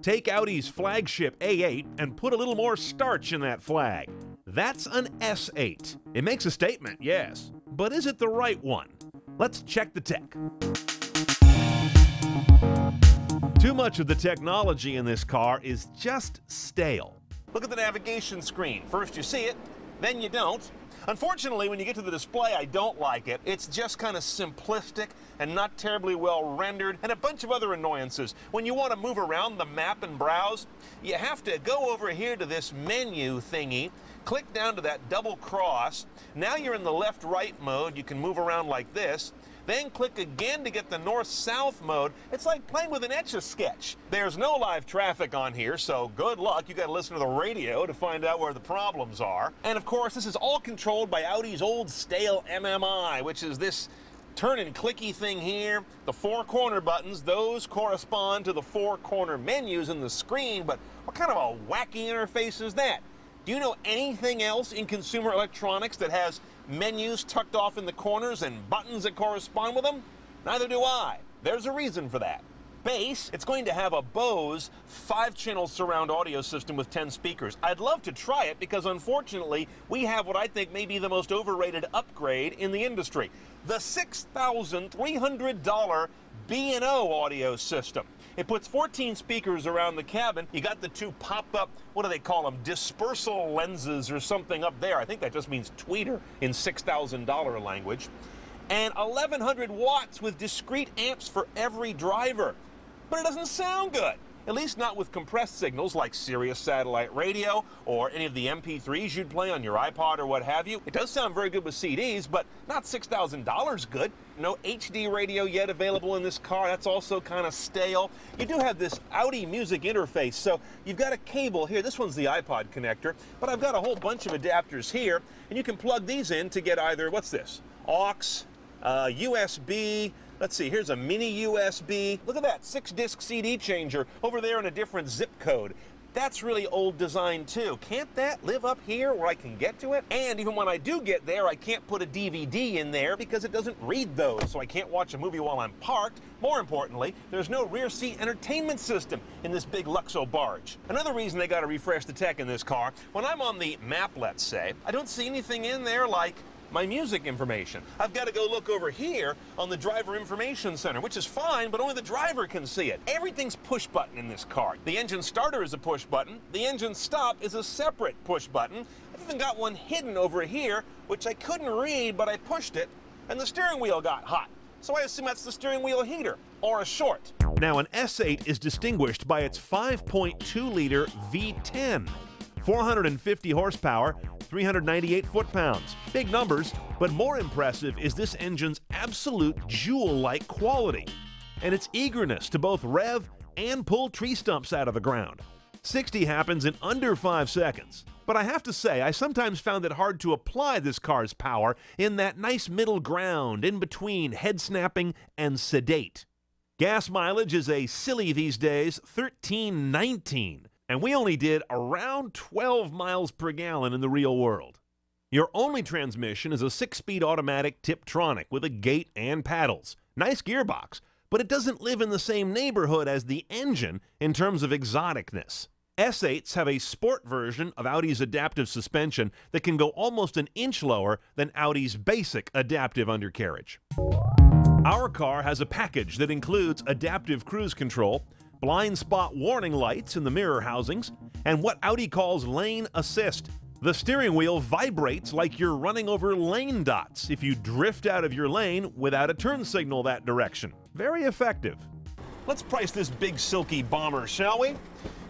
Take Audi's flagship A8 and put a little more starch in that flag. That's an S8. It makes a statement, yes, but is it the right one? Let's check the tech. Too much of the technology in this car is just stale. Look at the navigation screen. First you see it, then you don't. Unfortunately, when you get to the display, I don't like it. It's just kind of simplistic and not terribly well rendered, and a bunch of other annoyances. When you want to move around the map and browse, you have to go over here to this menu thingy, click down to that double cross. Now you're in the left-right mode. You can move around like this. Then click again to get the north-south mode. It's like playing with an Etch-a-Sketch. There's no live traffic on here, so good luck. You gotta listen to the radio to find out where the problems are. And of course, this is all controlled by Audi's old stale MMI, which is this turn and clicky thing here. The four corner buttons, those correspond to the four corner menus in the screen, but what kind of a wacky interface is that? Do you know anything else in consumer electronics that has menus tucked off in the corners and buttons that correspond with them? Neither do I. There's a reason for that. Bass, it's going to have a Bose 5-channel surround audio system with 10 speakers. I'd love to try it because unfortunately we have what I think may be the most overrated upgrade in the industry. The $6,300 B&O audio system. It puts 14 speakers around the cabin. You got the two pop-up, what do they call them, dispersal lenses or something up there. I think that just means tweeter in $6,000 language. And 1,100 watts with discrete amps for every driver. But it doesn't sound good. At least not with compressed signals like Sirius satellite radio or any of the MP3s you'd play on your iPod or what have you. It does sound very good with CDs, but not $6,000 good. No HD radio yet available in this car. That's also kind of stale. You do have this Audi music interface, so you've got a cable here. This one's the iPod connector, but I've got a whole bunch of adapters here, and you can plug these in to get either, what's this? Aux, USB, let's see, here's a mini USB. Look at that, 6-disc CD changer over there in a different zip code. That's really old design too. Can't that live up here where I can get to it? And even when I do get there, I can't put a DVD in there because it doesn't read those, so I can't watch a movie while I'm parked. More importantly, there's no rear seat entertainment system in this big Luxo barge. Another reason they got to refresh the tech in this car, when I'm on the map, let's say, I don't see anything in there like my music information. I've got to go look over here on the driver information center, which is fine, but only the driver can see it. Everything's push button in this car. The engine starter is a push button. The engine stop is a separate push button. I've even got one hidden over here, which I couldn't read, but I pushed it, and the steering wheel got hot. So I assume that's the steering wheel heater, or a short. Now, an S8 is distinguished by its 5.2-liter V10. 450 horsepower, 398 foot-pounds. Big numbers, but more impressive is this engine's absolute jewel-like quality and its eagerness to both rev and pull tree stumps out of the ground. 60 happens in under 5 seconds. But I have to say, I sometimes found it hard to apply this car's power in that nice middle ground in between head-snapping and sedate. Gas mileage is a silly these days, 1319. And we only did around 12 miles per gallon in the real world. Your only transmission is a 6-speed automatic Tiptronic with a gate and paddles. Nice gearbox, but it doesn't live in the same neighborhood as the engine in terms of exoticness. S8s have a sport version of Audi's adaptive suspension that can go almost an inch lower than Audi's basic adaptive undercarriage. Our car has a package that includes adaptive cruise control, blind spot warning lights in the mirror housings, and what Audi calls lane assist. The steering wheel vibrates like you're running over lane dots if you drift out of your lane without a turn signal that direction. Very effective. Let's price this big silky bomber, shall we?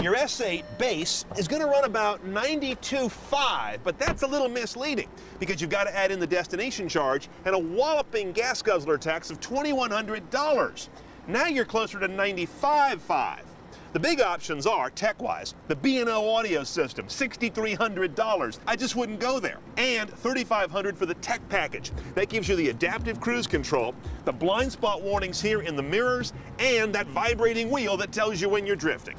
Your S8 base is going to run about $92,500, but that's a little misleading because you've got to add in the destination charge and a walloping gas guzzler tax of $2,100. Now you're closer to $95,500. The big options are, tech-wise, the B&O audio system, $6,300. I just wouldn't go there. And $3,500 for the tech package. That gives you the adaptive cruise control, the blind spot warnings here in the mirrors, and that vibrating wheel that tells you when you're drifting.